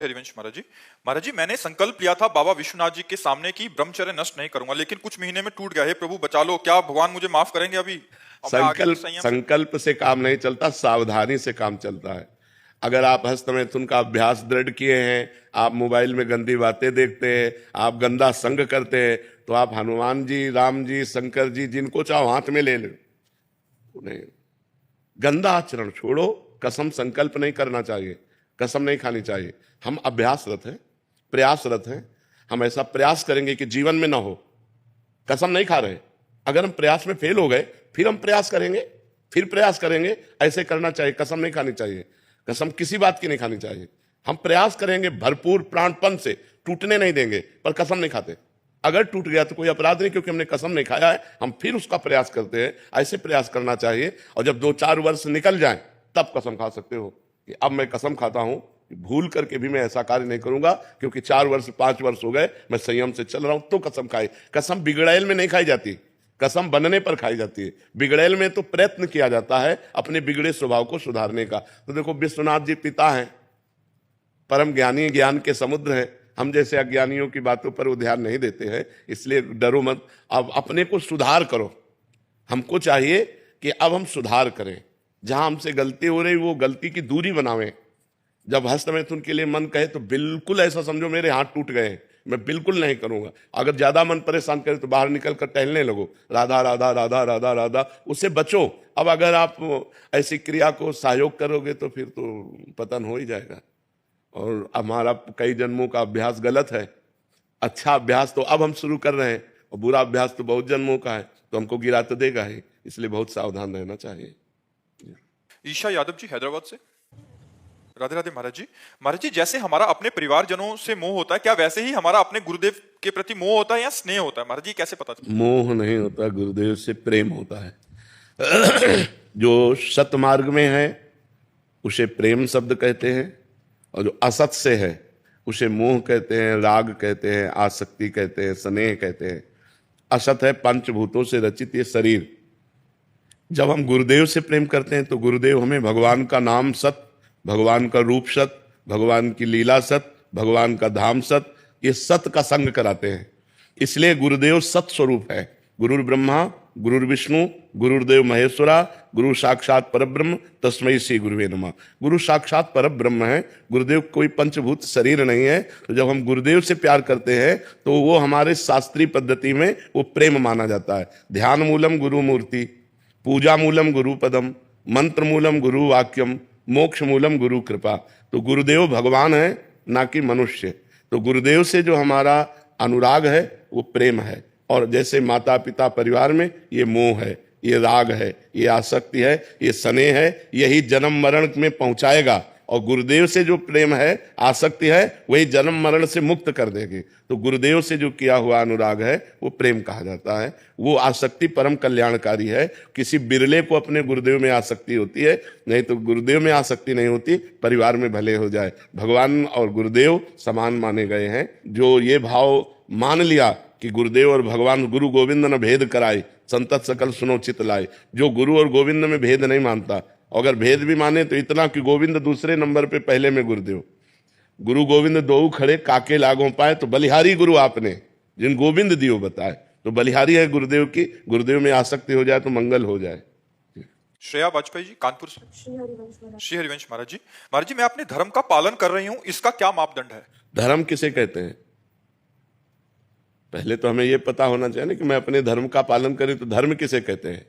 हरिवंश महाराज जी मैंने संकल्प लिया था बाबा विश्वनाथ जी के सामने की ब्रह्मचर्य नष्ट नहीं करूंगा, लेकिन कुछ महीने में टूट गया। हे प्रभु बचा लो, क्या भगवान मुझे माफ करेंगे अभी? और मैं आगे फिर संकल्प संयम से। संकल्प से काम नहीं चलता, सावधानी से काम चलता है। अगर आप हस्तमैथुन का अभ्यास दृढ़ किए हैं, आप मोबाइल में गंदी बातें देखते हैं, आप गंदा संग करते हैं, तो आप हनुमान जी, राम जी, शंकर जी, जिनको चाहो हाथ में ले लो। नहीं, गंदा आचरण छोड़ो। कसम संकल्प नहीं करना चाहिए, कसम नहीं खानी चाहिए। हम अभ्यासरत हैं, प्रयासरत हैं। हम ऐसा प्रयास करेंगे कि जीवन में ना हो। कसम नहीं खा रहे। अगर हम प्रयास में फेल हो गए, फिर हम प्रयास करेंगे, फिर प्रयास करेंगे। ऐसे करना चाहिए, कसम नहीं खानी चाहिए। कसम किसी बात की नहीं खानी चाहिए। हम प्रयास करेंगे भरपूर प्राणपन से, टूटने नहीं देंगे, पर कसम नहीं खाते। अगर टूट गया तो कोई अपराध नहीं, क्योंकि हमने कसम नहीं खाया है। हम फिर उसका प्रयास करते हैं। ऐसे प्रयास करना चाहिए। और जब 2-4 वर्ष निकल जाएं, तब कसम खा सकते हो कि अब मैं कसम खाता हूं, भूल करके भी मैं ऐसा कार्य नहीं करूंगा, क्योंकि 4 वर्ष 5 वर्ष हो गए मैं संयम से चल रहा हूं। तो कसम खाई। कसम बिगड़ैल में नहीं खाई जाती, कसम बनने पर खाई जाती है। बिगड़ैल में तो प्रयत्न किया जाता है अपने बिगड़े स्वभाव को सुधारने का। तो देखो, विश्वनाथ जी पिता हैं, परम ज्ञानी, ज्ञान के समुद्र हैं। हम जैसे अज्ञानियों की बातों पर वो ध्यान नहीं देते हैं, इसलिए डरो मत। अब अपने को सुधार करो। हमको चाहिए कि अब हम सुधार करें। जहां हमसे गलती हो रही, वो गलती की दूरी बनावें। जब हस्तमैथुन के लिए मन कहे तो बिल्कुल ऐसा समझो मेरे हाथ टूट गए हैं, मैं बिल्कुल नहीं करूंगा। अगर ज्यादा मन परेशान करे तो बाहर निकल कर टहलने लगो, राधा राधा राधा राधा राधा, उससे बचो। अब अगर आप ऐसी क्रिया को सहयोग करोगे तो फिर तो पतन हो ही जाएगा। और हमारा कई जन्मों का अभ्यास गलत है। अच्छा अभ्यास तो अब हम शुरू कर रहे हैं, और बुरा अभ्यास तो बहुत जन्मों का है, तो हमको गिरा तो देगा ही। इसलिए बहुत सावधान रहना चाहिए। ईशा यादव जी हैदराबाद से। राधे राधे महाराज जी जैसे हमारा अपने परिवारजनों से मोह होता है, क्या वैसे ही हमारा अपने गुरुदेव के प्रति मोह होता है या स्नेह होता है? महाराज जी कैसे पता चलता? मोह नहीं होता, गुरुदेव से प्रेम होता है। जो सत मार्ग में है उसे प्रेम शब्द कहते हैं, और जो असत से है उसे मोह कहते हैं, राग कहते हैं, आसक्ति कहते हैं, स्नेह कहते हैं। असत है पंचभूतों से रचित ये शरीर। जब हम गुरुदेव से प्रेम करते हैं तो गुरुदेव हमें भगवान का नाम सत, भगवान का रूप सत, भगवान की लीला सत, भगवान का धाम सत, ये सत का संग कराते हैं। इसलिए गुरुदेव सत स्वरूप है। गुरुर् ब्रह्मा गुरुर्विष्णु गुरुर्देव महेश्वरा, गुरु साक्षात परब्रह्म तस्मै श्री गुरुवे नमः। गुरु साक्षात परब्रह्म है, गुरुदेव कोई पंचभूत शरीर नहीं है। तो जब हम गुरुदेव से प्यार करते हैं तो वो हमारे शास्त्रीय पद्धति में वो प्रेम माना जाता है। ध्यान मूलम गुरु मूर्ति, पूजा मूलम गुरु पदम, मंत्र मूलम गुरु वाक्यम, मोक्ष मूलम गुरु कृपा। तो गुरुदेव भगवान है, ना कि मनुष्य। तो गुरुदेव से जो हमारा अनुराग है वो प्रेम है। और जैसे माता पिता परिवार में ये मोह है, ये राग है, ये आसक्ति है, ये स्नेह है, यही जन्म मरण में पहुंचाएगा। और गुरुदेव से जो प्रेम है, आसक्ति है, वही जन्म मरण से मुक्त कर देगी। तो गुरुदेव से जो किया हुआ अनुराग है वो प्रेम कहा जाता है। वो आसक्ति परम कल्याणकारी है। किसी बिरले को अपने गुरुदेव में आसक्ति होती है, नहीं तो गुरुदेव में आसक्ति नहीं होती। परिवार में भले हो जाए, भगवान और गुरुदेव समान माने गए हैं। जो ये भाव मान लिया कि गुरुदेव और भगवान गुरु गोविंद न भेद कराए, संतत सकल सुनो चित लाए। जो गुरु और गोविंद में भेद नहीं मानता, अगर भेद भी माने तो इतना कि गोविंद दूसरे नंबर पे, पहले में गुरुदेव। गुरु गोविंद दो खड़े काके लागों पाए, तो बलिहारी गुरु आपने जिन गोविंद दियो बताए। तो बलिहारी है गुरुदेव की। गुरुदेव में आसक्ति हो जाए तो मंगल हो जाए। श्रेया वाजपेयी जी कानपुर से। श्री हरिवंश महाराज जी मैं अपने धर्म का पालन कर रही हूँ, इसका क्या मापदंड है? धर्म किसे कहते हैं? पहले तो हमें यह पता होना चाहिए ना कि मैं अपने धर्म का पालन करूं तो धर्म किसे कहते हैं।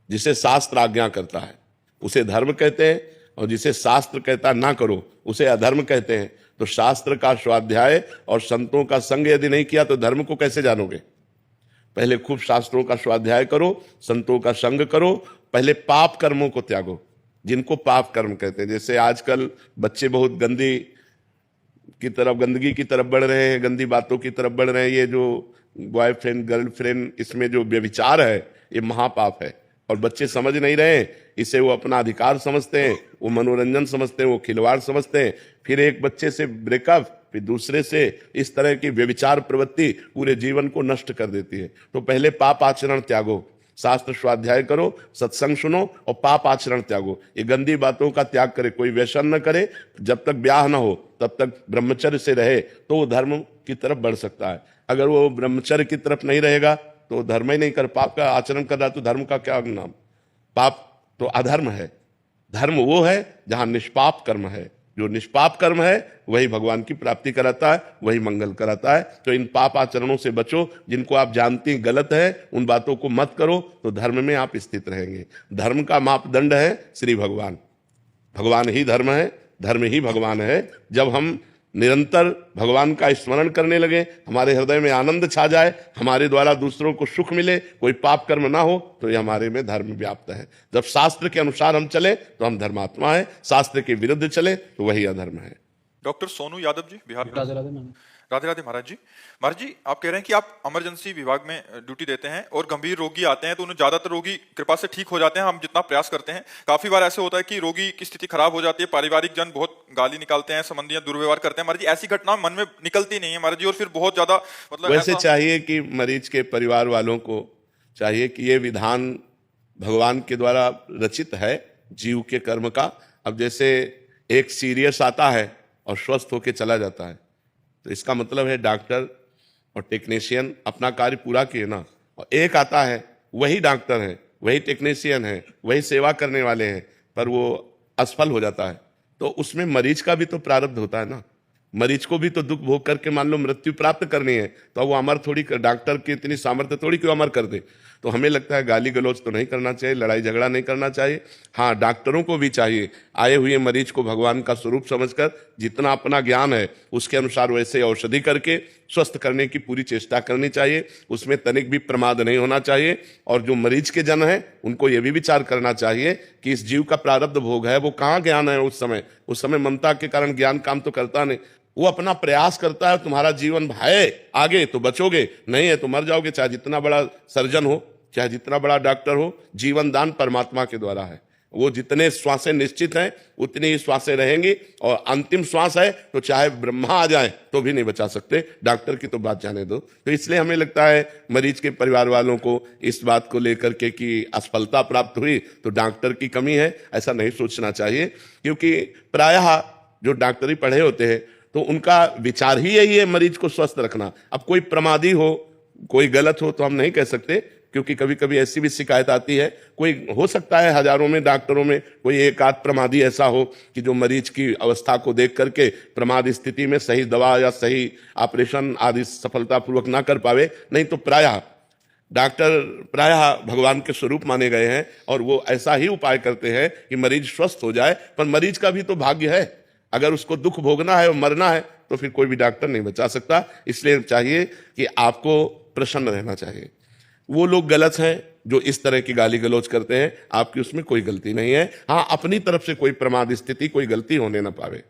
जिसे शास्त्र आज्ञा करता है उसे धर्म कहते हैं, और जिसे शास्त्र कहता ना करो उसे अधर्म कहते हैं। तो शास्त्र का स्वाध्याय और संतों का संग यदि नहीं किया तो धर्म को कैसे जानोगे? पहले खूब शास्त्रों का स्वाध्याय करो, संतों का संग करो, पहले पाप कर्मों को त्यागो, जिनको पाप कर्म कहते हैं। जैसे आजकल बच्चे बहुत गंदगी की तरफ बढ़ रहे हैं, गंदी बातों की तरफ बढ़ रहे हैं। ये जो बॉयफ्रेंड गर्लफ्रेंड, इसमें जो व्यभिचार है ये महापाप है, और बच्चे समझ नहीं रहे हैं। इसे वो अपना अधिकार समझते हैं, वो मनोरंजन समझते हैं, वो खिलवाड़ समझते हैं। फिर एक बच्चे से ब्रेकअप, फिर दूसरे से। इस तरह की व्यभिचार प्रवृत्ति पूरे जीवन को नष्ट कर देती है। तो पहले पाप आचरण त्यागो, शास्त्र स्वाध्याय करो, सत्संग सुनो और पाप आचरण त्यागो। ये गंदी बातों का त्याग करे, कोई व्यसन न करे, जब तक ब्याह न हो तब तक ब्रह्मचर्य से रहे तो वो धर्म की तरफ बढ़ सकता है। अगर वो ब्रह्मचर्य की तरफ नहीं रहेगा तो धर्म ही नहीं कर, पाप का आचरण कर रहा तो धर्म का क्या नाम? पाप तो अधर्म है। धर्म वो है जहां निष्पाप कर्म है। जो निष्पाप कर्म है वही भगवान की प्राप्ति कराता है, वही मंगल कराता है। तो इन पाप आचरणों से बचो, जिनको आप जानते हैं गलत है उन बातों को मत करो, तो धर्म में आप स्थित रहेंगे। धर्म का मापदंड है श्री भगवान। भगवान ही धर्म है, धर्म ही भगवान है। जब हम निरंतर भगवान का स्मरण करने लगे, हमारे हृदय में आनंद छा जाए, हमारे द्वारा दूसरों को सुख मिले, कोई पाप कर्म ना हो, तो ये हमारे में धर्म व्याप्त है। जब शास्त्र के अनुसार हम चले तो हम धर्मात्मा है, शास्त्र के विरुद्ध चले तो वही अधर्म है। डॉक्टर सोनू यादव जी, बिहार। राधे राधे मैम। राधे राधे महाराज जी। महाराज जी, आप कह रहे हैं कि आप इमरजेंसी विभाग में ड्यूटी देते हैं और गंभीर रोगी आते हैं तो उन्हें ज्यादातर रोगी कृपा से ठीक हो जाते हैं, हम जितना प्रयास करते हैं। काफी बार ऐसे होता है कि रोगी की स्थिति खराब हो जाती है, पारिवारिक जन बहुत गाली निकालते हैं, संबंधियां दुर्व्यवहार करते हैं। महाराज जी, ऐसी घटना मन में निकलती नहीं है महाराज जी, और फिर बहुत ज्यादा मतलब वैसे चाहिए कि मरीज के परिवार वालों को चाहिए कि ये विधान भगवान के द्वारा रचित है जीव के कर्म का। अब जैसे एक सीरियस आता है और स्वस्थ होके चला जाता है, तो इसका मतलब है डॉक्टर और टेक्नीशियन अपना कार्य पूरा किए ना, और एक आता है वही डॉक्टर है, वही टेक्नीशियन है, वही सेवा करने वाले हैं, पर वो असफल हो जाता है, तो उसमें मरीज का भी तो प्रारब्ध होता है ना। मरीज को भी तो दुख भोग करके मान लो मृत्यु प्राप्त करनी है, तो अब वो अमर थोड़ी, डॉक्टर की इतनी सामर्थ्य थोड़ी क्यों अमर कर दे। तो हमें लगता है गाली गलौज तो नहीं करना चाहिए, लड़ाई झगड़ा नहीं करना चाहिए। हाँ, डॉक्टरों को भी चाहिए आए हुए मरीज को भगवान का स्वरूप समझकर जितना अपना ज्ञान है उसके अनुसार वैसे औषधि करके स्वस्थ करने की पूरी चेष्टा करनी चाहिए। उसमें तनिक भी प्रमाद नहीं होना चाहिए। और जो मरीज के जन हैं उनको ये भी विचार करना चाहिए कि इस जीव का प्रारब्ध भोग है, वो कहाँ ज्ञान है उस समय ममता के कारण ज्ञान काम तो करता नहीं। वो अपना प्रयास करता है, तुम्हारा जीवन है आगे तो बचोगे, नहीं है तो मर जाओगे। चाहे जितना बड़ा सर्जन हो, चाहे जितना बड़ा डॉक्टर हो, जीवन दान परमात्मा के द्वारा है। वो जितने श्वासें निश्चित हैं उतनी ही श्वासें रहेंगी, और अंतिम श्वास है तो चाहे ब्रह्मा आ जाए तो भी नहीं बचा सकते। डॉक्टर की तो बात जाने दो। तो इसलिए हमें लगता है मरीज के परिवार वालों को इस बात को लेकर के कि असफलता प्राप्त हुई तो डॉक्टर की कमी है, ऐसा नहीं सोचना चाहिए। क्योंकि प्रायः जो डॉक्टरी पढ़े होते हैं तो उनका विचार ही यही है मरीज को स्वस्थ रखना। अब कोई प्रमादी हो, कोई गलत हो तो हम नहीं कह सकते, क्योंकि कभी कभी ऐसी भी शिकायत आती है। कोई हो सकता है हजारों में डॉक्टरों में कोई एक आध प्रमादी ऐसा हो कि जो मरीज की अवस्था को देख करके प्रमाद स्थिति में सही दवा या सही ऑपरेशन आदि सफलतापूर्वक ना कर पावे। नहीं तो प्रायः डॉक्टर भगवान के स्वरूप माने गए हैं और वो ऐसा ही उपाय करते हैं कि मरीज स्वस्थ हो जाए। पर मरीज का भी तो भाग्य है, अगर उसको दुख भोगना है और मरना है तो फिर कोई भी डॉक्टर नहीं बचा सकता। इसलिए चाहिए कि आपको प्रसन्न रहना चाहिए। वो लोग गलत हैं जो इस तरह की गाली गलौज करते हैं, आपकी उसमें कोई गलती नहीं है। हाँ, अपनी तरफ से कोई प्रमाद स्थिति, कोई गलती होने ना पावे।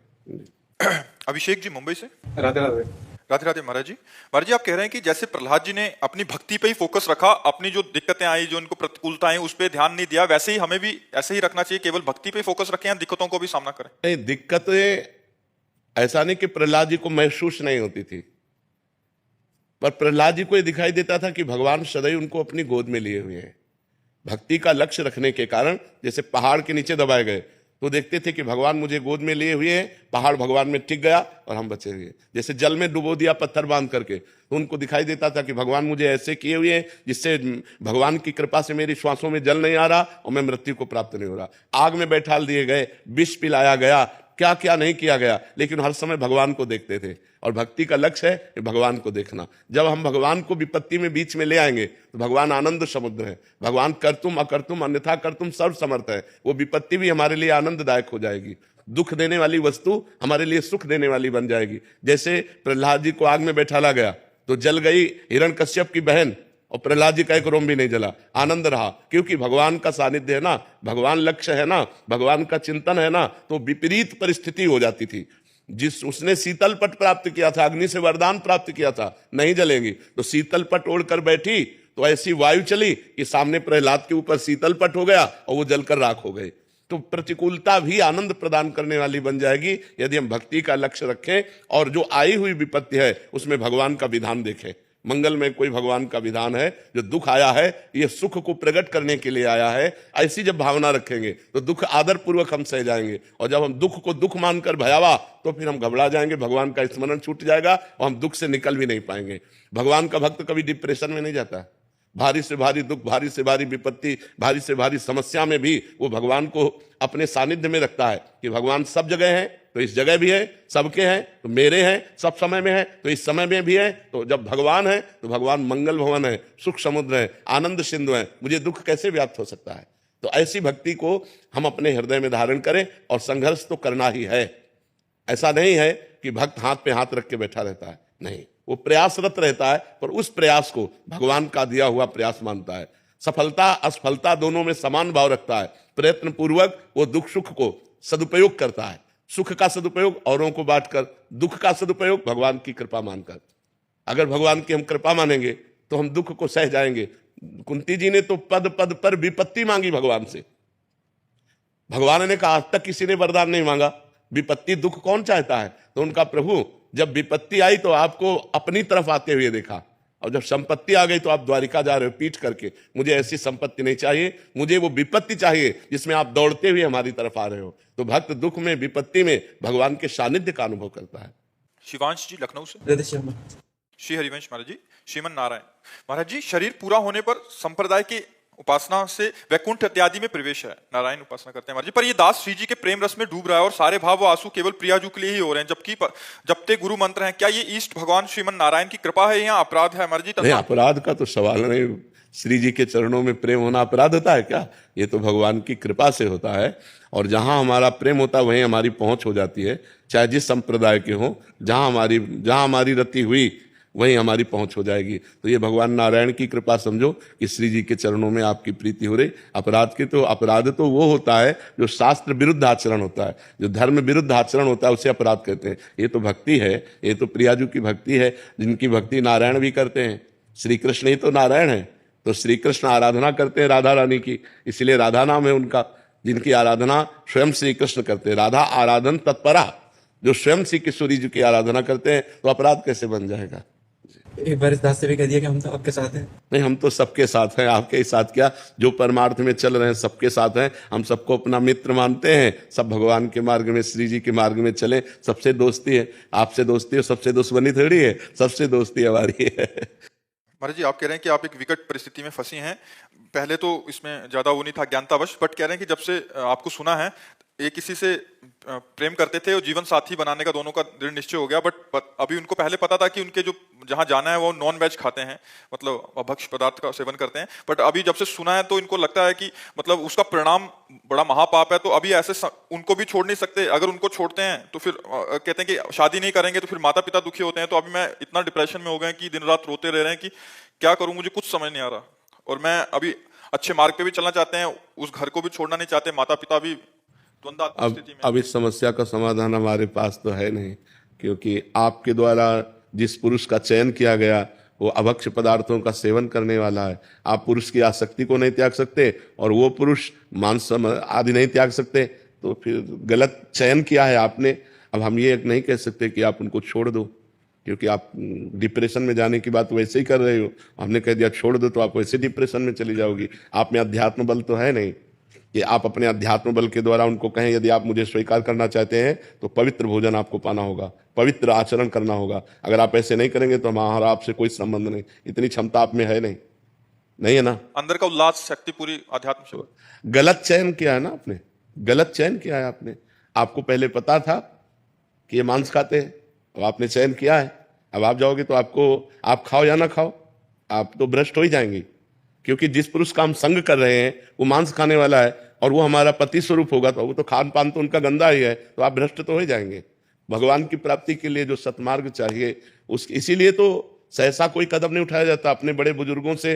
अभिषेक जी, मुंबई से। राधे राधे। राधे राधे महाराज जी। महाराज जी, आप कह रहे हैं कि जैसे प्रहलाद जी ने अपनी भक्ति पे ही फोकस रखा, अपनी जो दिक्कतें आई, जो उनको प्रतिकूलता आई, उस पर ध्यान नहीं दिया, वैसे ही हमें भी ऐसे ही रखना चाहिए, केवल भक्ति पे फोकस रखें या दिक्कतों को भी सामना करें? नहीं, दिक्कतें ऐसा नहीं कि प्रहलाद जी को महसूस नहीं होती थी, पर प्रहलाद जी को यह दिखाई देता था कि भगवान सदैव उनको अपनी गोद में लिए हुए हैं। भक्ति का लक्ष्य रखने के कारण जैसे पहाड़ के नीचे दबाए गए तो देखते थे कि भगवान मुझे गोद में लिए हुए हैं, पहाड़ भगवान में टिक गया और हम बचे हुए। जैसे जल में डुबो दिया पत्थर बांध करके, तो उनको दिखाई देता था कि भगवान मुझे ऐसे किए हुए हैं जिससे भगवान की कृपा से मेरी श्वासों में जल नहीं आ रहा और मैं मृत्यु को प्राप्त नहीं हो रहा। आग में बैठा दिए गए, विष पिलाया गया, क्या क्या नहीं किया गया, लेकिन हर समय भगवान को देखते थे। और भक्ति का लक्ष्य है कि भगवान को देखना। जब हम भगवान को विपत्ति में बीच में ले आएंगे तो भगवान आनंद समुद्र है। भगवान कर्तुम अकर्तुम अन्यथा कर्तुम सर्व समर्थ है। वो विपत्ति भी हमारे लिए आनंददायक हो जाएगी, दुख देने वाली वस्तु हमारे लिए सुख देने वाली बन जाएगी। जैसे प्रहलाद जी को आग में बैठाला गया तो जल गई हिरण्यकश्यप की बहन, और प्रहलाद जी का एक रोम भी नहीं जला, आनंद रहा, क्योंकि भगवान का सानिध्य है ना, भगवान लक्ष्य है ना, भगवान का चिंतन है ना। तो विपरीत परिस्थिति हो जाती थी। जिस उसने शीतल पट प्राप्त किया था, अग्नि से वरदान प्राप्त किया था, नहीं जलेंगी, तो शीतल पट ओढ़कर बैठी तो ऐसी वायु चली कि सामने प्रहलाद के ऊपर शीतल पट हो गया और वो जलकर राख हो गए। तो प्रतिकूलता भी आनंद प्रदान करने वाली बन जाएगी यदि हम भक्ति का लक्ष्य रखें और जो आई हुई विपत्ति है उसमें भगवान का विधान देखें। मंगल में कोई भगवान का विधान है। जो दुख आया है ये सुख को प्रकट करने के लिए आया है। ऐसी जब भावना रखेंगे तो दुख आदर पूर्वक हम सह जाएंगे, और जब हम दुख को दुख मानकर भयावा तो फिर हम घबरा जाएंगे, भगवान का स्मरण छूट जाएगा और हम दुख से निकल भी नहीं पाएंगे। भगवान का भक्त कभी डिप्रेशन में नहीं जाता। भारी से भारी दुख, भारी से भारी विपत्ति, भारी से भारी समस्या में भी वो भगवान को अपने सानिध्य में रखता है कि भगवान सब जगह है तो इस जगह भी है, सबके हैं तो मेरे हैं, सब समय में है तो इस समय में भी है। तो जब भगवान है तो भगवान मंगल भवन है, सुख समुद्र है, आनंद सिंधु है, मुझे दुख कैसे व्याप्त हो सकता है। तो ऐसी भक्ति को हम अपने हृदय में धारण करें, और संघर्ष तो करना ही है। ऐसा नहीं है कि भक्त हाथ पे हाथ रख के बैठा रहता है, नहीं, वो प्रयासरत रहता है, पर उस प्रयास को भगवान का दिया हुआ प्रयास मानता है। सफलता असफलता दोनों में समान भाव रखता है। प्रयत्न पूर्वक वो दुख सुख को सदुपयोग करता है। सुख का सदुपयोग औरों को बांटकर, दुख का सदुपयोग भगवान की कृपा मानकर। अगर भगवान की हम कृपा मानेंगे तो हम दुख को सह जाएंगे। कुंती जी ने तो पद पद पर विपत्ति मांगी भगवान से। भगवान ने कहा आज तक किसी ने वरदान नहीं मांगा, विपत्ति दुख कौन चाहता है। तो उनका प्रभु जब विपत्ति आई तो आपको अपनी तरफ आते हुए देखा, और जब संपत्ति आ गई तो आप द्वारिका जा रहे हो पीठ करके। मुझे ऐसी संपत्ति नहीं चाहिए, मुझे वो विपत्ति चाहिए जिसमें आप दौड़ते हुए हमारी तरफ आ रहे हो। तो भक्त दुख में विपत्ति में भगवान के सानिध्य का अनुभव करता है। शिवांश जी लखनऊ से। श्री हरिवंश महाराज जी। श्रीमन नारायण महाराज जी, शरीर पूरा होने पर संप्रदाय की उपासना से वैकुंठ इत्यादि में प्रवेश है, नारायण उपासना करते हैं महाराज जी। पर ये दास श्री जी के प्रेम रस में डूब रहा है और सारे भाव व आंसू केवल प्रियाजू के लिए ही हो रहे हैं, जबकि जपते गुरु मंत्र हैं। क्या ये ईष्ट भगवान श्रीमन नारायण की कृपा है या अपराध है महाराज जी? नहीं, अपराध का तो सवाल नहीं। श्री जी के चरणों में प्रेम होना अपराध होता है क्या? ये तो भगवान की कृपा से होता है, और जहां हमारा प्रेम होता है वहीं हमारी पहुंच हो जाती है। चाहे जिस संप्रदाय के हो, जहां हमारी रति हुई वहीं हमारी पहुंच हो जाएगी। तो ये भगवान नारायण की कृपा समझो कि श्री जी के चरणों में आपकी प्रीति हो रही। अपराध तो वो होता है जो शास्त्र विरुद्ध आचरण होता है, जो धर्म विरुद्ध आचरण होता है, उसे अपराध कहते हैं। ये तो भक्ति है, ये तो प्रियाजू की भक्ति है, जिनकी भक्ति नारायण भी करते हैं। श्री कृष्ण ही तो नारायण है, तो श्री कृष्ण आराधना करते हैं राधा रानी की, इसलिए राधा नाम है उनका। जिनकी आराधना स्वयं श्री कृष्ण करते हैं, राधा आराधन तत्परा, जो स्वयं श्री किशोरी जी की आराधना करते हैं, तो अपराध कैसे बन जाएगा? एक बार इस दास से भी कह दिया कि हम तो आपके साथ हैं। नहीं, हम तो सबके साथ हैं। आपके साथ क्या, जो परमार्थ में चल रहे हैं सबके साथ हैं। हम सबको अपना मित्र मानते हैं। सब भगवान के मार्ग में, श्री जी के मार्ग में चले। सबसे दोस्ती है, आपसे दोस्ती है, सबसे दुश्मनी थोड़ी है, सबसे दोस्ती हमारी है। महाराज जी, आप कह रहे हैं कि आप एक विकट परिस्थिति में फंसी हैं। पहले तो इसमें ज्यादा वो नहीं था, ज्ञानतावश, बट कह रहे हैं कि जब से आपको सुना है, ये किसी से प्रेम करते थे और जीवन साथी बनाने का दोनों का दृढ़ निश्चय हो गया, बट अभी उनको पहले पता था कि उनके जो जहां जाना है वो नॉन वेज खाते हैं, मतलब अभक्ष पदार्थ का सेवन करते हैं। बट अभी जब से सुना है तो इनको लगता है कि मतलब उसका परिणाम बड़ा महापाप है। तो अभी ऐसे उनको भी छोड़ नहीं सकते। अगर उनको छोड़ते हैं तो फिर कहते हैं कि शादी नहीं करेंगे तो फिर माता पिता दुखी होते हैं। तो अभी मैं इतना डिप्रेशन में हो गए कि दिन रात रोते रह रहे हैं कि क्या करूं, मुझे कुछ समझ नहीं आ रहा। और मैं अभी अच्छे मार्ग पे भी चलना चाहते हैं, उस घर को भी छोड़ना नहीं चाहते, माता पिता भी द्वंद्वात्मक स्थिति में। अब इस समस्या का समाधान हमारे पास तो है नहीं, क्योंकि आपके द्वारा जिस पुरुष का चयन किया गया वो अभक्ष पदार्थों का सेवन करने वाला है। आप पुरुष की आसक्ति को नहीं त्याग सकते और वो पुरुष मांस आदि नहीं त्याग सकते, तो फिर गलत चयन किया है आपने। अब हम ये नहीं कह सकते कि आप उनको छोड़ दो, क्योंकि आप डिप्रेशन में जाने की बात वैसे ही कर रहे हो। हमने कह दिया छोड़ दो तो आप वैसे डिप्रेशन में चली जाओगी। आप में अध्यात्म बल तो है नहीं कि आप अपने अध्यात्म बल के द्वारा उनको कहें यदि आप मुझे स्वीकार करना चाहते हैं तो पवित्र भोजन आपको पाना होगा, पवित्र आचरण करना होगा। अगर आप ऐसे नहीं करेंगे तो हमारा आपसे कोई संबंध नहीं। इतनी क्षमता आप में है नहीं है ना। अंदर का उल्लास शक्ति पूरी अध्यात्म से। गलत चयन किया है ना आपने, गलत चयन किया है आपने। आपको पहले पता था कि ये मांस खाते हैं, अब आपने चयन किया है। अब आप जाओगे तो आप खाओ या ना खाओ, आप तो भ्रष्ट हो ही जाएंगे। क्योंकि जिस पुरुष का हम संग कर रहे हैं वो मांस खाने वाला है और वो हमारा पति स्वरूप होगा, तो वो तो खान पान तो उनका गंदा ही है, तो आप भ्रष्ट तो हो ही जाएंगे। भगवान की प्राप्ति के लिए जो सतमार्ग चाहिए इसीलिए तो सहसा कोई कदम नहीं उठाया जाता। अपने बड़े बुजुर्गों से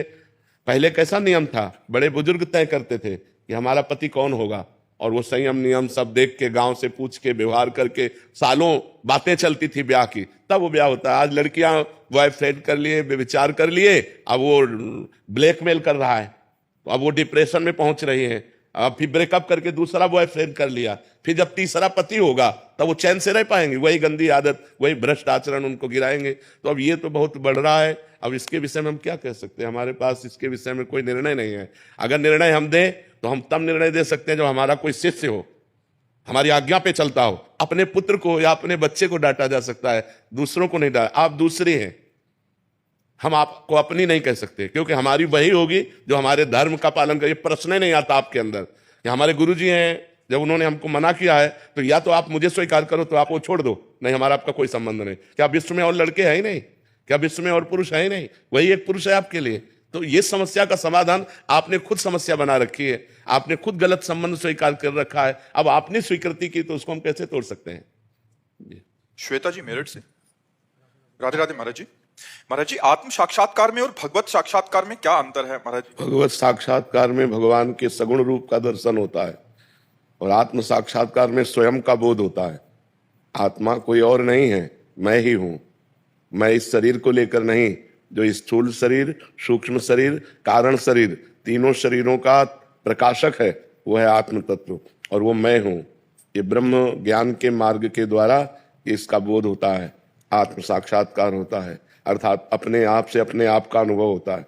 पहले कैसा नियम था, बड़े बुजुर्ग तय करते थे कि हमारा पति कौन होगा, और वो संयम नियम सब देख के, गांव से पूछ के, व्यवहार करके, सालों बातें चलती थी ब्याह की, तब वो ब्याह होता है। आज लड़कियां बॉयफ्रेंड कर लिए, विचार कर लिए, अब वो ब्लैकमेल कर रहा है, तो अब वो डिप्रेशन में पहुंच रही है। अब फिर ब्रेकअप करके दूसरा बॉयफ्रेंड कर लिया, फिर जब तीसरा पति होगा तब वो चैन से रह पाएंगे। वही गंदी आदत, वही भ्रष्ट आचरण उनको गिराएंगे। तो अब ये तो बहुत बढ़ रहा है। अब इसके विषय में हम क्या कह सकते हैं? हमारे पास इसके विषय में कोई निर्णय नहीं है। अगर निर्णय हम दें तो हम तब निर्णय दे सकते हैं जब हमारा कोई शिष्य हो, हमारी आज्ञा पे चलता हो। अपने पुत्र को या अपने बच्चे को डांटा जा सकता है, दूसरों को नहीं डांटा। आप दूसरे हैं, हम आपको अपनी नहीं कह सकते, क्योंकि हमारी वही होगी जो हमारे धर्म का पालन करे। प्रश्न ही नहीं आता आपके अंदर कि हमारे गुरुजी हैं, जब उन्होंने हमको मना किया है तो या तो आप मुझे स्वीकार करो तो आप वो छोड़ दो, नहीं हमारा आपका कोई संबंध नहीं। क्या विश्व में और लड़के हैं ही नहीं? क्या विश्व में और पुरुष है ही नहीं? वही एक पुरुष है आपके लिए। तो ये समस्या का समाधान आपने खुद समस्या बना रखी है, आपने खुद गलत संबंध स्वीकार कर रखा है। अब आपने स्वीकृति की तो उसको हम कैसे तोड़ सकते हैं? श्वेता जी मेरठ से। राधे राधे महाराज जी। महाराज जी, आत्म साक्षात्कार में और भगवत साक्षात्कार में क्या अंतर है महाराज जी? भगवत साक्षात्कार में भगवान के सगुण रूप का दर्शन होता है और आत्म साक्षात्कार में स्वयं का बोध होता है। आत्मा कोई और नहीं है, मैं ही हूं। मैं इस शरीर को लेकर नहीं, जो स्थूल शरीर, सूक्ष्म शरीर, कारण शरीर, तीनों शरीरों का प्रकाशक है, वो है आत्म तत्व और वो मैं हूं। ये ब्रह्म ज्ञान के मार्ग के द्वारा इसका बोध होता है, आत्म साक्षात्कार होता है, अर्थात अपने आप से अपने आप का अनुभव होता है।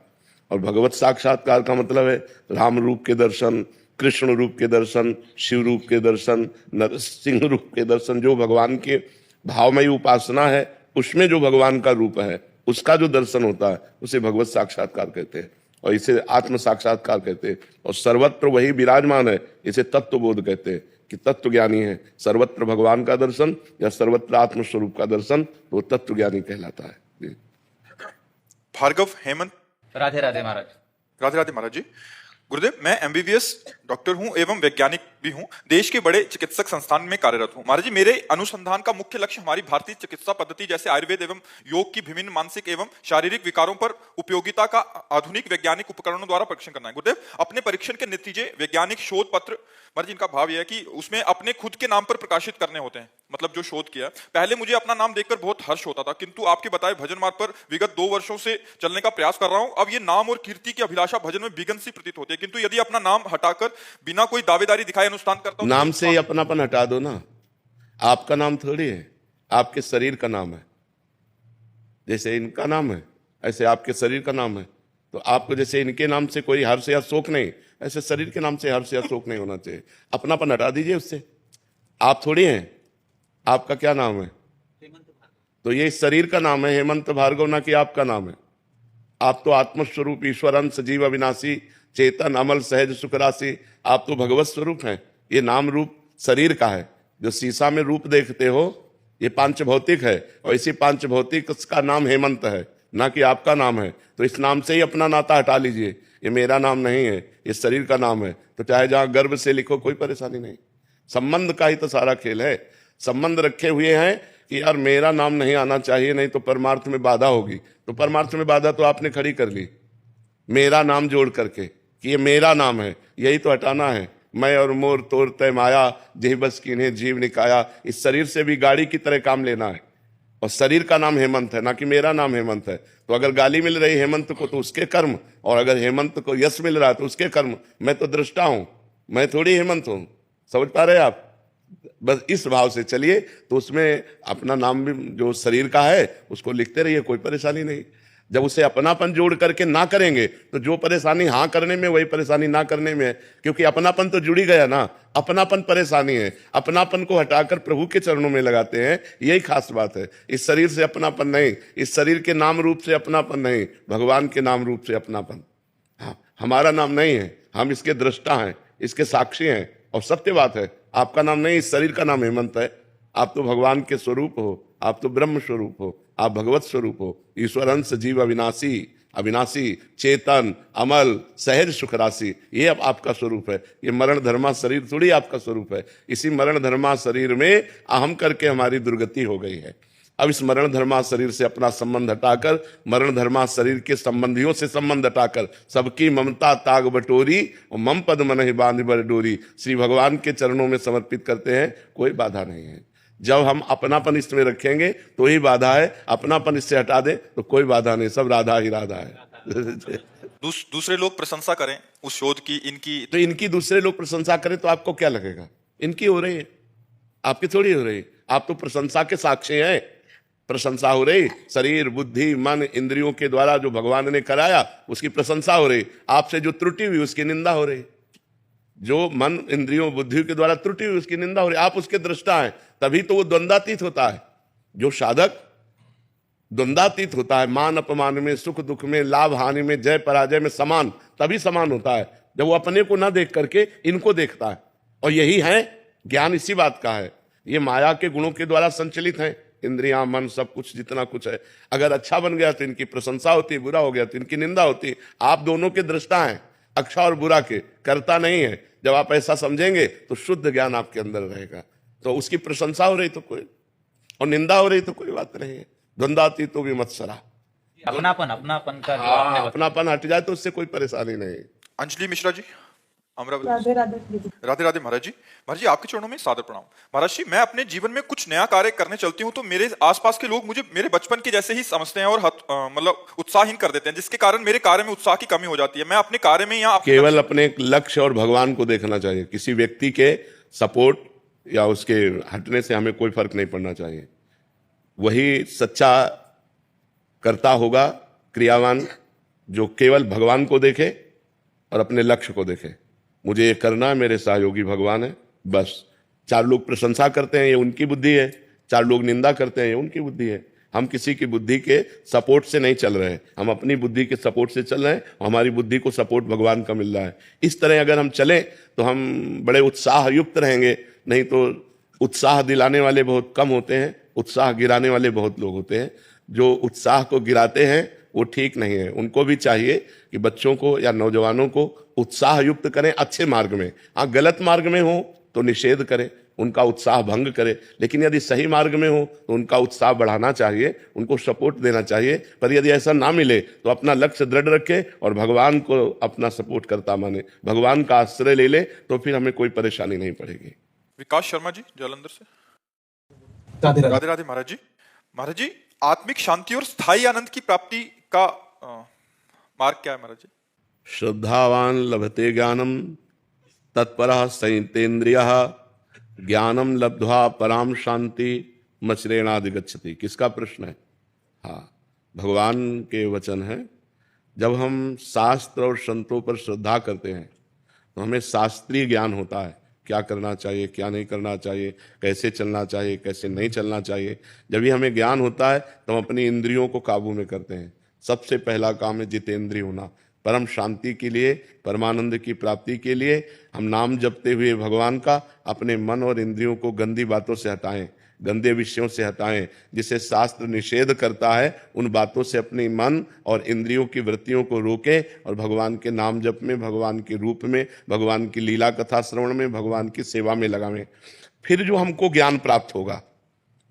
और भगवत साक्षात्कार का मतलब है राम रूप के दर्शन, कृष्ण रूप के दर्शन, शिव रूप के दर्शन, नरसिंह रूप के दर्शन। जो भगवान के भावमयी उपासना है उसमें जो भगवान का रूप है उसका जो दर्शन होता है उसे भगवत साक्षात्कार कहते हैं और इसे आत्म साक्षात्कार कहते हैं। और सर्वत्र वही विराजमान है, इसे तत्व बोध कहते हैं कि तत्व ज्ञानी है। सर्वत्र भगवान का दर्शन या सर्वत्र आत्म स्वरूप का दर्शन, वो तत्व ज्ञानी कहलाता है। भार्गव हेमंत। राधे राधे महाराज। राधे राधे महाराज जी। गुरुदेव, मैं एमबीबीएस डॉक्टर हूं एवं वैज्ञानिक भी हूं। देश के बड़े चिकित्सक संस्थान में कार्यरत हूं। महाराज जी, मेरे अनुसंधान का मुख्य लक्ष्य हमारी भारतीय चिकित्सा पद्धति जैसे आयुर्वेद एवं योग की विभिन्न मानसिक एवं शारीरिक विकारों पर उपयोगिता का आधुनिक वैज्ञानिक उपकरणों द्वारा परीक्षण करना है। गुरुदेव, अपने परीक्षण के नतीजे वैज्ञानिक शोध पत्र, महाराज जी इनका भाव यह है कि उसमें अपने खुद के नाम पर प्रकाशित करने होते हैं। मतलब जो शोध किया, पहले मुझे अपना नाम देखकर बहुत हर्ष होता था, किंतु आपके बताए भजन मार्ग पर विगत 2 वर्षों से चलने का प्रयास कर रहा हूं। अब ये नाम और कीर्ति की अभिलाषा भजन में विघन सी प्रतीत होती है, किंतु यदि अपना नाम हटाकर बिना कोई दावेदारी दिखाए अनुष्ठान करता हूं, नाम से ही अपनापन हटा दो ना। आपका नाम थोड़ी है, आपके शरीर का नाम है। जैसे इनका नाम है ऐसे आपके शरीर का नाम है। तो आपको जैसे इनके नाम से कोई हर्ष या शोक नहीं, ऐसे शरीर के नाम से हर्ष या शोक नहीं होना चाहिए। अपनापन हटा दीजिए उससे। आप थोड़ी हैं, आपका क्या नाम है? तो ये शरीर का नाम है हेमंत भार्गव, ना कि आपका नाम है। आप तो आत्मस्वरूप ईश्वर अंश सजीव अविनाशी चेतन अमल सहज सुख राशि, आप तो भगवत स्वरूप हैं। ये नाम रूप शरीर का है। जो शीशा में रूप देखते हो ये पांच भौतिक है और इसी पांच भौतिक का नाम हेमंत है, ना कि आपका नाम है। तो इस नाम से ही अपना नाता हटा लीजिए। ये मेरा नाम नहीं है, ये शरीर का नाम है। तो चाहे जहां गर्भ से लिखो, कोई परेशानी नहीं। संबंध का ही तो सारा खेल है। संबंध रखे हुए हैं कि यार मेरा नाम नहीं आना चाहिए, नहीं तो परमार्थ में बाधा होगी। तो परमार्थ में बाधा तो आपने खड़ी कर ली, मेरा नाम जोड़ करके कि ये मेरा नाम है। यही तो हटाना है। मैं और मोर तोर तय माया, जेह बस किन्हें जीव निकाया। इस शरीर से भी गाड़ी की तरह काम लेना है। और शरीर का नाम हेमंत है, ना कि मेरा नाम हेमंत है। तो अगर गाली मिल रही हेमंत को तो उसके कर्म, और अगर हेमंत को यश मिल रहा है तो उसके कर्म। मैं तो दृष्टा हूं, मैं थोड़ी हेमंत हूं। समझ पा रहे आप? बस इस भाव से चलिए, तो उसमें अपना नाम भी जो शरीर का है उसको लिखते रहिए, कोई परेशानी नहीं। जब उसे अपनापन जोड़ करके ना करेंगे तो जो परेशानी हाँ करने में वही परेशानी ना करने में है, क्योंकि अपनापन तो जुड़ी गया ना। अपनापन परेशानी है, अपनापन को हटाकर प्रभु के चरणों में लगाते हैं, यही खास बात है। इस शरीर से अपनापन नहीं, इस शरीर के नाम रूप से अपनापन नहीं, भगवान के नाम रूप से अपनापन। हाँ, हमारा नाम नहीं है, हम इसके दृष्टा हैं, इसके साक्षी हैं। और सत्य बात है, आपका नाम नहीं, इस शरीर का नाम हेमंत है। आप तो भगवान के स्वरूप हो, आप तो ब्रह्म स्वरूप हो, आप भगवत स्वरूप हो। ईश्वर अंश जीव अविनाशी, अविनाशी चेतन अमल सहज सुख राशि, ये अब आपका स्वरूप है। ये मरण धर्मा शरीर थोड़ी आपका स्वरूप है। इसी मरण धर्मा शरीर में अहम करके हमारी दुर्गति हो गई है। अब इस मरण धर्मा शरीर से अपना संबंध हटाकर, मरण धर्मा शरीर के संबंधियों से संबंध हटाकर, सबकी ममता ताग बटोरी और मम पद मन ही बांध बर डोरी, श्री भगवान के चरणों में समर्पित करते हैं। कोई बाधा नहीं है। जब हम अपनापन इसमें रखेंगे तो ही बाधा है, अपनापन इससे हटा दे तो कोई बाधा नहीं, सब राधा ही राधा है। दूसरे लोग प्रशंसा करें उस शोध की, इनकी, तो इनकी दूसरे लोग प्रशंसा करें तो आपको क्या लगेगा? इनकी हो रही है, आपकी थोड़ी हो रही है। आप तो प्रशंसा के साक्षी हैं। प्रशंसा हो रही, शरीर बुद्धि मन इंद्रियों के द्वारा जो भगवान ने कराया उसकी प्रशंसा हो रही, आपसे जो त्रुटि हुई उसकी निंदा हो रही, जो मन इंद्रियों बुद्धि के द्वारा त्रुटि हुई उसकी निंदा हो रही, आप उसके दृष्टा हैं, तभी तो वो द्वंद्वातीत होता है। जो साधक द्वंद्वातीत होता है, मान अपमान में, सुख दुख में, लाभ हानि में, जय पराजय में समान, तभी समान होता है जब वो अपने को ना देख करके इनको देखता है। और यही है ज्ञान, इसी बात का है। ये माया के गुणों के द्वारा संचलित है, इंद्रियां मन सब कुछ जितना कुछ है। अगर अच्छा बन गया तो इनकी प्रशंसा होती है, बुरा हो गया तो इनकी निंदा होती है। आप दोनों के दृष्टा हैं, अच्छा और बुरा के, करता नहीं है। जब आप ऐसा समझेंगे तो शुद्ध ज्ञान आपके अंदर रहेगा। तो उसकी प्रशंसा हो रही तो कोई, और निंदा हो रही तो कोई बात नहीं है। द्वंद्वातीत तो भी मत सरा, अपनापन का जो आपने बताया। अपनापन हट जाए तो उससे कोई परेशानी नहीं। अंजलि मिश्रा जी, अमरावती। राधे राधे। राधे राधे महाराज जी। महाराज जी, आपके चरणों में सादर प्रणाम। महाराज जी, मैं अपने जीवन में कुछ नया कार्य करने चलती हूँ तो मेरे आसपास के लोग मुझे मेरे बचपन के जैसे ही समझते हैं और मतलब उत्साहहीन कर देते हैं, जिसके कारण मेरे कार्य में उत्साह की कमी हो जाती है। मैं अपने कार्य में या केवल अपने लक्ष्य और भगवान को देखना चाहिए। किसी व्यक्ति के सपोर्ट या उसके हटने से हमें कोई फर्क नहीं पड़ना चाहिए। वही सच्चा कर्ता होगा, क्रियावान, जो केवल भगवान को देखे और अपने लक्ष्य को देखे। मुझे ये करना है, मेरे सहयोगी भगवान है, बस। चार लोग प्रशंसा करते हैं, ये उनकी बुद्धि है। चार लोग निंदा करते हैं, ये उनकी बुद्धि है। हम किसी की बुद्धि के सपोर्ट से नहीं चल रहे हैं, हम अपनी बुद्धि के सपोर्ट से चल रहे हैं। हमारी बुद्धि को सपोर्ट भगवान का मिल रहा है। इस तरह अगर हम चलें तो हम बड़े उत्साह युक्त रहेंगे। नहीं तो उत्साह दिलाने वाले बहुत कम होते हैं, उत्साह गिराने वाले बहुत लोग होते हैं। जो उत्साह को गिराते हैं वो ठीक नहीं है। उनको भी चाहिए कि बच्चों को या नौजवानों को उत्साह युक्त करें अच्छे मार्ग में। हाँ, गलत मार्ग में हो तो निषेध करें, उनका उत्साह भंग करें। लेकिन यदि सही मार्ग में हो तो उनका उत्साह बढ़ाना चाहिए, उनको सपोर्ट देना चाहिए। पर यदि ऐसा ना मिले तो अपना लक्ष्य दृढ़ रखे और भगवान को अपना सपोर्ट करता माने, भगवान का आश्रय ले ले, तो फिर हमें कोई परेशानी नहीं पड़ेगी। विकास शर्मा जी, जालंधर से। राधे राधे। राधे राधे महाराज जी। महाराज जी, आत्मिक शांति और स्थायी आनंद की प्राप्ति का मार्ग क्या है महाराज जी? श्रद्धावान लभते ज्ञानम तत्परः संयतेन्द्रियः ज्ञानम लब्ध्वा पराम शांति मचरेणाधिगच्छति। किसका प्रश्न है? हाँ, भगवान के वचन है। जब हम शास्त्र और संतों पर श्रद्धा करते हैं तो हमें शास्त्रीय ज्ञान होता है, क्या करना चाहिए, क्या नहीं करना चाहिए, कैसे चलना चाहिए, कैसे नहीं चलना चाहिए। जब भी हमें ज्ञान होता है तो हम अपनी इंद्रियों को काबू में करते हैं। सबसे पहला काम है जितेंद्रिय होना। परम शांति के लिए, परमानंद की प्राप्ति के लिए हम नाम जपते हुए भगवान का अपने मन और इंद्रियों को गंदी बातों से हटाएं, गंदे विषयों से हटाएं। जिसे शास्त्र निषेध करता है उन बातों से अपने मन और इंद्रियों की वृत्तियों को रोकें और भगवान के नाम जप में, भगवान के रूप में, भगवान की लीला कथा श्रवण में, भगवान की सेवा में लगावें। फिर जो हमको ज्ञान प्राप्त होगा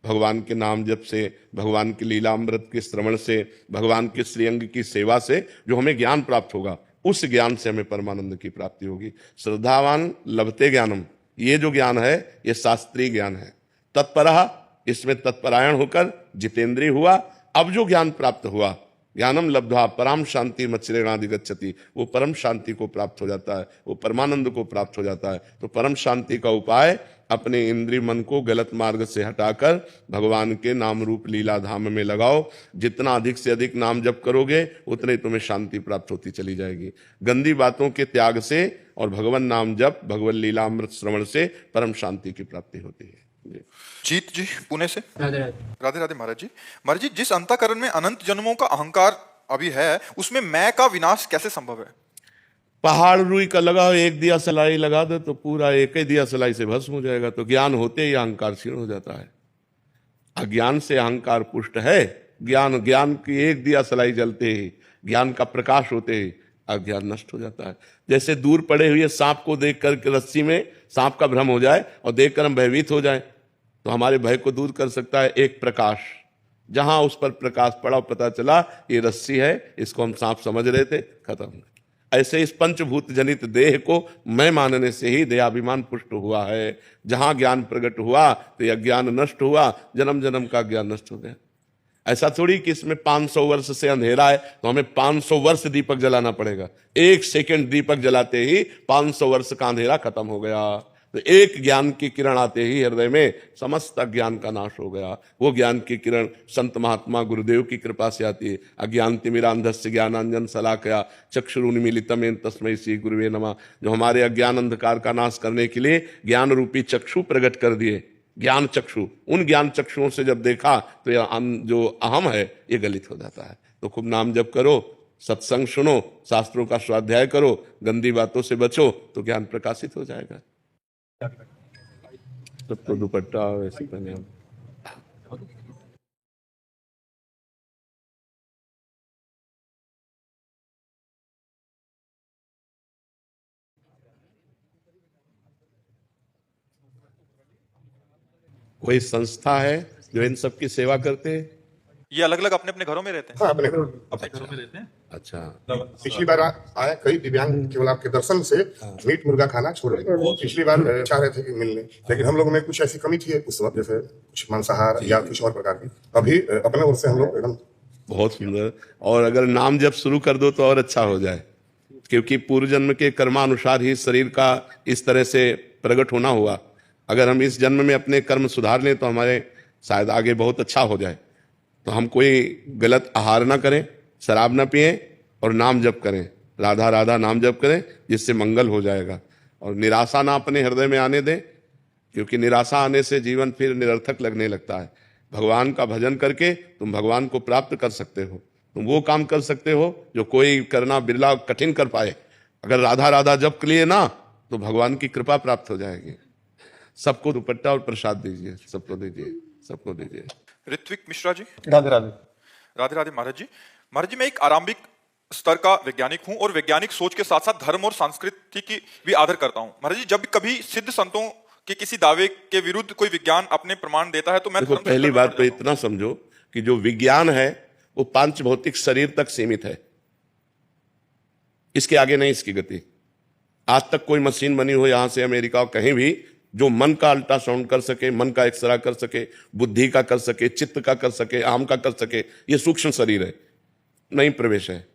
भगवान के नाम जप से, भगवान की लीला अमृत के श्रवण से, भगवान के श्रीअंग की सेवा से जो हमें ज्ञान प्राप्त होगा, उस ज्ञान से हमें परमानंद की प्राप्ति होगी। श्रद्धावान लभते ज्ञानम, ये जो ज्ञान है ये शास्त्रीय ज्ञान है। तत्परः, इसमें तत्परायण होकर जितेंद्रिय हुआ। अब जो ज्ञान प्राप्त हुआ, ज्ञानम लब्ध्वा पराम शांति मच्चरेणाधिगच्छति, वो परम शांति को प्राप्त हो जाता है, वो परमानंद को प्राप्त हो जाता है। तो परम शांति का उपाय अपने इंद्रिय मन को गलत मार्ग से हटाकर भगवान के नाम रूप लीला धाम में लगाओ। जितना अधिक से अधिक नाम जप करोगे उतने तुम्हें शांति प्राप्त होती चली जाएगी। गंदी बातों के त्याग से और भगवान नाम जप, भगवान लीला अमृत श्रवण से परम शांति की प्राप्ति होती है। जीत जी, पुणे से। राधे राधे। राधे राधे महाराज जी। महाराज जी, जिस अंतःकरण में अनंत जन्मों का अहंकार अभी है, उसमें मैं का विनाश कैसे संभव है? पहाड़ रुई का लगाओ, एक दिया सलाई लगा दो तो पूरा एक ही दिया सलाई से भस्म हो जाएगा। तो ज्ञान होते ही अहंकार क्षीण हो जाता है। अज्ञान से अहंकार पुष्ट है। ज्ञान की एक दिया सलाई जलते ही, ज्ञान का प्रकाश होते ही अज्ञान नष्ट हो जाता है। जैसे दूर पड़े हुए सांप को देख कर रस्सी में सांप का भ्रम हो जाए और देखकर हम भयभीत हो जाए, तो हमारे भय को दूर कर सकता है एक प्रकाश। जहां उस पर प्रकाश पड़ा, पता चला ये रस्सी है, इसको हम सांप समझ रहे थे, खत्म। ऐसे इस पंचभूत जनित देह को मैं मानने से ही देहाभिमान पुष्ट हुआ है। जहां ज्ञान प्रकट हुआ तो यह ज्ञान नष्ट हुआ, जन्म जन्म का ज्ञान नष्ट हो गया। ऐसा थोड़ी कि इसमें 500 वर्ष से अंधेरा है तो हमें 500 वर्ष दीपक जलाना पड़ेगा। 1 सेकंड दीपक जलाते ही 500 वर्ष का अंधेरा खत्म हो गया। तो एक ज्ञान की किरण आते ही हृदय में समस्त ज्ञान का नाश हो गया। वो ज्ञान की किरण संत महात्मा गुरुदेव की कृपा से आती है। अज्ञानतिमिरांधस्य ज्ञानांजन शलाकया चक्षुरुन्मीलितम् येन तस्मै श्री गुरुवे नमः। जो हमारे अज्ञान अंधकार का नाश करने के लिए ज्ञान रूपी चक्षु प्रकट कर दिए, ज्ञान चक्षु, उन ज्ञान चक्षुओं से जब देखा तो यह जो अहम है ये गलित हो जाता है। तो खूब नाम जप करो, सत्संग सुनो, शास्त्रों का स्वाध्याय करो, गंदी बातों से बचो, तो ज्ञान प्रकाशित हो जाएगा। सबको दुपट्टा वैसे पहने हम। कोई संस्था है जो इन सब की सेवा करते हैं? ये अलग अलग अपने अपने घरों में रहते हैं? हाँ, अपने घरों में रहते हैं। अच्छा, पिछली बार आया कई दिव्यांग केवल आपके दर्शन से मीट मुर्गा खाना छोड़ रहे थे। पिछली बार चाह रहे थे कि मिलने, लेकिन हम लोगों में कुछ ऐसी कमी थी उस वक्त, जैसे कुछ मांसाहार या कुछ और प्रकार की। अभी अपने ओर से हम लोग एकदम बहुत सुंदर। और अगर नाम जब शुरू कर दो तो और अच्छा हो जाए, क्योंकि पूर्व जन्म के कर्मानुसार ही शरीर का इस तरह से प्रकट होना हुआ। अगर हम इस जन्म में अपने कर्म सुधार लें तो हमारे शायद आगे बहुत अच्छा हो जाए। तो हम कोई गलत आहार ना करें, शराब ना पिएं और नाम जप करें, राधा राधा नाम जप करें, जिससे मंगल हो जाएगा। और निराशा ना अपने हृदय में आने दें, क्योंकि निराशा आने से जीवन फिर निरर्थक लगने लगता है। भगवान का भजन करके तुम भगवान को प्राप्त कर सकते हो। तुम वो काम कर सकते हो जो कोई करना बिरला कठिन कर पाए। अगर राधा राधा जप के लिए ना, तो भगवान की कृपा प्राप्त हो जाएगी। सबको दुपट्टा और प्रसाद दीजिए, सबको दीजिए, सबको दीजिए। ऋत्विक मिश्रा जी। राधे राधे। राधे राधे महाराज जी। महाराज जी, मैं एक आरंभिक स्तर का वैज्ञानिक हूं और वैज्ञानिक सोच के साथ साथ धर्म और संस्कृति की भी आदर करता हूं। महाराज जी, जब कभी सिद्ध संतों के किसी दावे के विरुद्ध कोई विज्ञान अपने प्रमाण देता है तो मैं देखो, पहली बात तो इतना समझो कि जो विज्ञान है वो पांच भौतिक शरीर तक सीमित है, इसके आगे नहीं इसकी गति। आज तक कोई मशीन बनी हो यहां से अमेरिका कहीं भी जो मन का अल्ट्रासाउंड कर सके, मन का एक्सरा कर सके, बुद्धि का कर सके, चित्त का कर सके, आम का कर सके, ये सूक्ष्म शरीर है, नहीं प्रवेश है।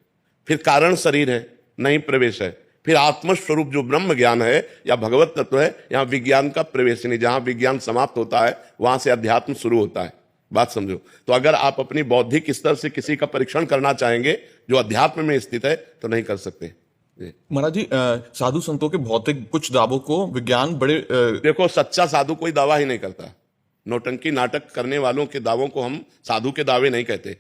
फिर कारण शरीर है, नहीं प्रवेश है। फिर आत्मस्वरूप जो ब्रह्म ज्ञान है या भगवत तत्व है, यहां विज्ञान का प्रवेश नहीं। जहां विज्ञान समाप्त होता है वहां से अध्यात्म शुरू होता है। बात समझो। तो अगर आप अपनी बौद्धिक स्तर से किसी का परीक्षण करना चाहेंगे जो अध्यात्म में स्थित है तो नहीं कर सकते। महाराज जी, साधु संतों के भौतिक कुछ दावों को विज्ञान बड़े देखो, सच्चा साधु कोई दावा ही नहीं करता। नौटंकी नाटक करने वालों के दावों को हम साधु के दावे नहीं कहते।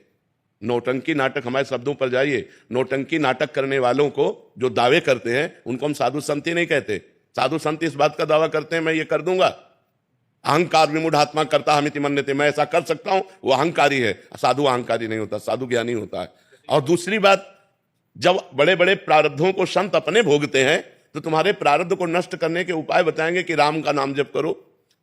नौटंकी नाटक, हमारे शब्दों पर जाइए, नौटंकी नाटक करने वालों को जो दावे करते हैं उनको हम साधु संत ही नहीं कहते। साधु संत इस बात का दावा करते हैं मैं ये कर दूंगा। अहंकार विमूढ़ात्मा करता हमिति मन्यते, मैं ऐसा कर सकता हूं, वो अहंकारी है। साधु अहंकारी नहीं होता, साधु ज्ञानी होता है। और दूसरी बात, जब बड़े बड़े प्रारब्धों को संत अपने भोगते हैं तो तुम्हारे प्रारब्ध को नष्ट करने के उपाय बताएंगे कि राम का नाम जप करो,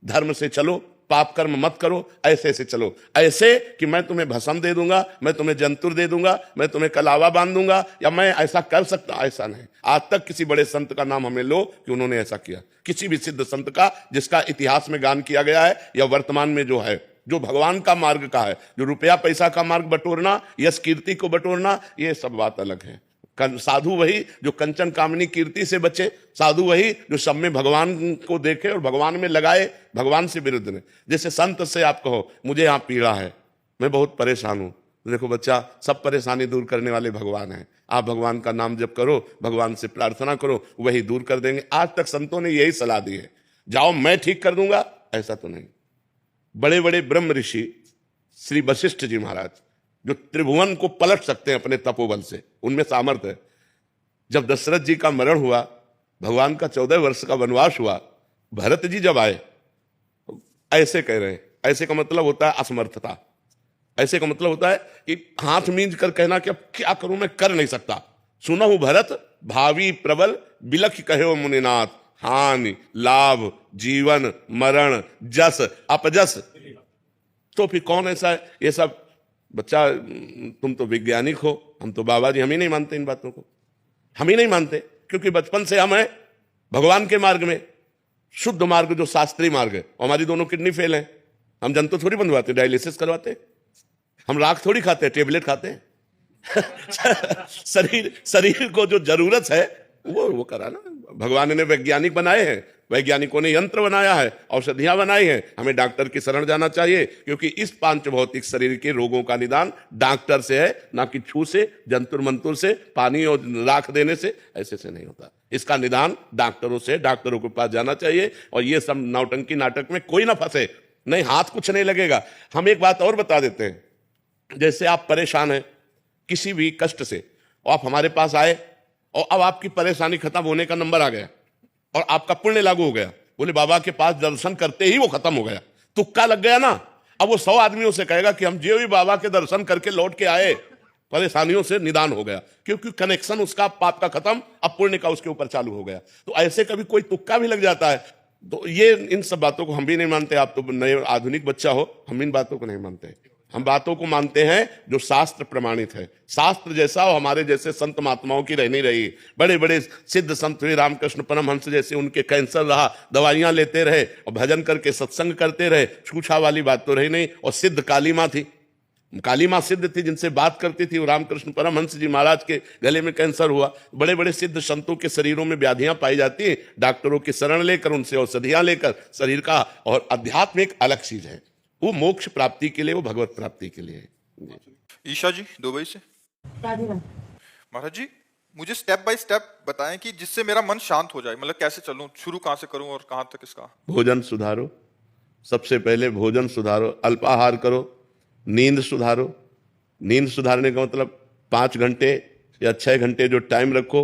धर्म से चलो, पाप कर्म मत करो, ऐसे ऐसे चलो। ऐसे कि मैं तुम्हें भस्म दे दूंगा, मैं तुम्हें जंतुर दे दूंगा, मैं तुम्हें कलावा बांध दूंगा, या मैं ऐसा कर सकता, ऐसा नहीं। आज तक किसी बड़े संत का नाम हमें लो कि उन्होंने ऐसा किया, किसी भी सिद्ध संत का जिसका इतिहास में गान किया गया है या वर्तमान में जो है, जो भगवान का मार्ग का है। जो रुपया पैसा का मार्ग बटोरना, यश कीर्ति को बटोरना, ये सब बात अलग है। साधु वही जो कंचन कामनी कीर्ति से बचे, साधु वही जो सब में भगवान को देखे और भगवान में लगाए, भगवान से विरुद्ध नहीं। जैसे संत से आप कहो मुझे यहाँ पीड़ा है, मैं बहुत परेशान हूं, तो देखो बच्चा, सब परेशानी दूर करने वाले भगवान हैं। आप भगवान का नाम जप करो, भगवान से प्रार्थना करो, वही दूर कर देंगे। आज तक संतों ने यही सलाह दी है, जाओ मैं ठीक कर दूंगा, ऐसा तो नहीं। बड़े बड़े ब्रह्म ऋषि श्री वशिष्ठ जी महाराज जो त्रिभुवन को पलट सकते हैं अपने तपोबल से, उनमें सामर्थ्य है। जब दशरथ जी का मरण हुआ, भगवान का 14 वर्ष का वनवास हुआ, भरत जी जब आए, ऐसे कह रहे हैं, ऐसे का मतलब होता है असमर्थता। ऐसे का मतलब होता है कि हाथ मींज कर कहना कि अब क्या करूं, मैं कर नहीं सकता। सुनहु भरत भावी प्रबल बिलख कहो मुनिनाथ, हानि लाभ जीवन मरण जस अपजस। तो फिर कौन ऐसा है? ये सब बच्चा, तुम तो वैज्ञानिक हो, हम तो बाबा जी, हम ही नहीं मानते इन बातों को, हम ही नहीं मानते। क्योंकि बचपन से हम हैं भगवान के मार्ग में, शुद्ध मार्ग जो शास्त्रीय मार्ग है। हमारी दोनों किडनी फेल है, हम जंतु थोड़ी बंधवाते, डायलिसिस करवाते, हम राख थोड़ी खाते, टेबलेट खाते हैं। शरीर को जो जरूरत है वो कराना। भगवान ने वैज्ञानिक बनाए हैं वैज्ञानिकों ने यंत्र बनाया है, औषधियां बनाई हैं, हमें डॉक्टर की शरण जाना चाहिए, क्योंकि इस पांच भौतिक शरीर के रोगों का निदान डॉक्टर से है, ना कि छू से, जंतुर मंतुर से, पानी और राख देने से, ऐसे से नहीं होता। इसका निदान डॉक्टरों से, डॉक्टरों के पास जाना चाहिए। और ये सब नौटंकी नाटक में कोई ना फंसे, नहीं हाथ कुछ नहीं लगेगा। हम एक बात और बता देते हैं, जैसे आप परेशान हैं किसी भी कष्ट से, और आप हमारे पास आए और अब आपकी परेशानी खत्म होने का नंबर आ गया और आपका पुण्य लागू हो गया, बोले बाबा के पास दर्शन करते ही वो खत्म हो गया, तुक्का लग गया ना। अब वो 100 आदमियों से कहेगा कि हम जो भी बाबा के दर्शन करके लौट के आए, परेशानियों से निदान हो गया, क्योंकि कनेक्शन उसका पाप का खत्म, अब पुण्य का उसके ऊपर चालू हो गया। तो ऐसे कभी कोई तुक्का भी लग जाता है। तो ये इन सब बातों को हम भी नहीं मानते। आप तो नए आधुनिक बच्चा हो, हम इन बातों को नहीं मानते। हम बातों को मानते हैं जो शास्त्र प्रमाणित है। शास्त्र जैसा और हमारे जैसे संत महात्माओं की रहनी रही। बड़े बड़े सिद्ध संत हुए, रामकृष्ण परमहंस जैसे, उनके कैंसर रहा, दवाइयां लेते रहे और भजन करके सत्संग करते रहे, छूछा वाली बात तो रही नहीं। और सिद्ध काली मां थी, काली मां सिद्ध थी, जिनसे बात करती थी। रामकृष्ण परमहंस जी महाराज के गले में कैंसर हुआ। बड़े बड़े सिद्ध संतों के शरीरों में व्याधियां पाई जाती हैं, डॉक्टरों की शरण लेकर, उनसे औषधियां लेकर शरीर का। और अध्यात्म एक अलग चीज है, वो मोक्ष प्राप्ति के लिए, वो भगवत प्राप्ति के लिए। ईशा जी दुबई से। महाराज जी मुझे स्टेप बाय स्टेप बताएं कि जिससे मेरा मन शांत हो जाए, मतलब कैसे चलूं, शुरू कहां से करूं और कहां तक इसका। भोजन सुधारो, सबसे पहले भोजन सुधारो, अल्पाहार करो, नींद सुधारो। नींद सुधारने का मतलब 5 घंटे या 6 घंटे जो टाइम रखो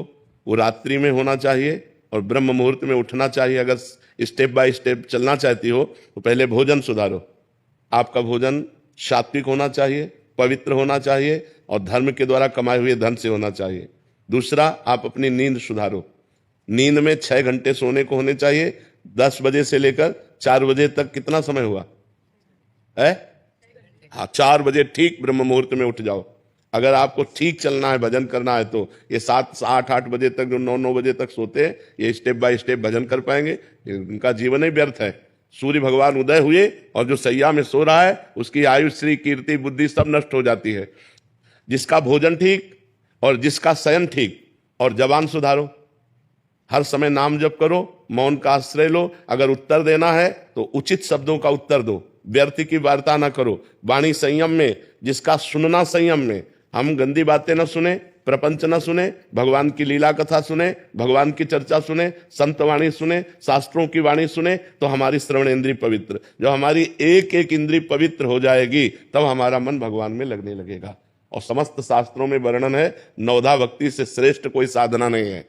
वो रात्रि में होना चाहिए और ब्रह्म मुहूर्त में उठना चाहिए। अगर स्टेप बाय स्टेप चलना चाहती हो तो पहले भोजन सुधारो। आपका भोजन सात्विक होना चाहिए, पवित्र होना चाहिए और धर्म के द्वारा कमाए हुए धन से होना चाहिए। दूसरा, आप अपनी नींद सुधारो। नींद में 6 घंटे सोने को होने चाहिए। 10 बजे से लेकर 4 बजे तक कितना समय हुआ है? हाँ, 4 बजे ठीक ब्रह्म मुहूर्त में उठ जाओ। अगर आपको ठीक चलना है, भजन करना है, तो ये 7, 8, 8 बजे तक जो 9, 9 बजे तक सोते हैं, ये स्टेप बाय स्टेप भजन कर पाएंगे। उनका जीवन ही व्यर्थ है। सूर्य भगवान उदय हुए और जो सैया में सो रहा है उसकी आयु, श्री, कीर्ति, बुद्धि सब नष्ट हो जाती है। जिसका भोजन ठीक और जिसका शयन ठीक, और जबान सुधारो। हर समय नाम जप करो, मौन का आश्रय लो। अगर उत्तर देना है तो उचित शब्दों का उत्तर दो, व्यर्थ की वार्ता ना करो। वाणी संयम में, जिसका सुनना संयम में। हम गंदी बातें न सुने, प्रपंच न सुने, भगवान की लीला कथा सुने, भगवान की चर्चा सुने, संत वाणी सुने, शास्त्रों की वाणी सुने, तो हमारी श्रवण इंद्री पवित्र। जब हमारी एक एक इंद्री पवित्र हो जाएगी तब हमारा मन भगवान में लगने लगेगा। और समस्त शास्त्रों में वर्णन है, नवधा भक्ति से श्रेष्ठ कोई साधना नहीं है।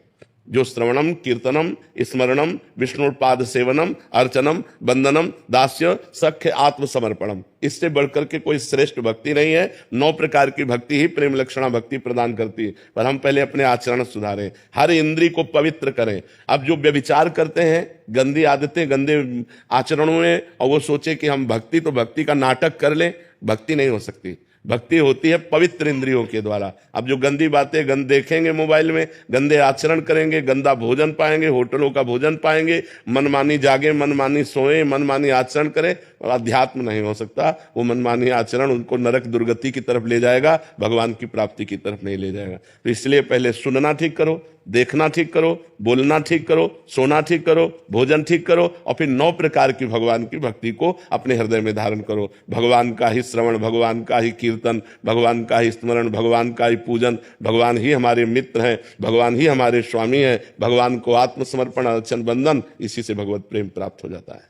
जो श्रवणम, कीर्तनम, स्मरणम, विष्णुपाद सेवनम, अर्चनम, वंदनम, दास्य, सख्य, आत्मसमर्पणम, इससे बढ़कर के कोई श्रेष्ठ भक्ति नहीं है। 9 प्रकार की भक्ति ही प्रेम लक्षणा भक्ति प्रदान करती है। पर हम पहले अपने आचरण सुधारें, हर इंद्री को पवित्र करें। अब जो व्यभिचार करते हैं, गंदी आदतें, गंदे आचरणों में, और वो सोचे कि हम भक्ति, तो भक्ति का नाटक कर लें, भक्ति नहीं हो सकती। भक्ति होती है पवित्र इंद्रियों के द्वारा। अब जो गंदी बातें देखेंगे मोबाइल में, गंदे आचरण करेंगे, गंदा भोजन पाएंगे, होटलों का भोजन पाएंगे, मनमानी जागे, मनमानी सोए, मनमानी आचरण करें, और अध्यात्म नहीं हो सकता। वो मनमानी आचरण उनको नरक दुर्गति की तरफ ले जाएगा, भगवान की प्राप्ति की तरफ नहीं ले जाएगा। तो इसलिए पहले सुनना ठीक करो, देखना ठीक करो, बोलना ठीक करो, सोना ठीक करो, भोजन ठीक करो, और फिर 9 प्रकार की भगवान की भक्ति को अपने हृदय में धारण करो। भगवान का ही श्रवण, भगवान का ही कीर्तन, भगवान का ही स्मरण, भगवान का ही पूजन। भगवान ही हमारे मित्र हैं, भगवान ही हमारे स्वामी हैं। भगवान को आत्मसमर्पण, अर्चन, वंदन, इसी से भगवत प्रेम प्राप्त हो जाता है।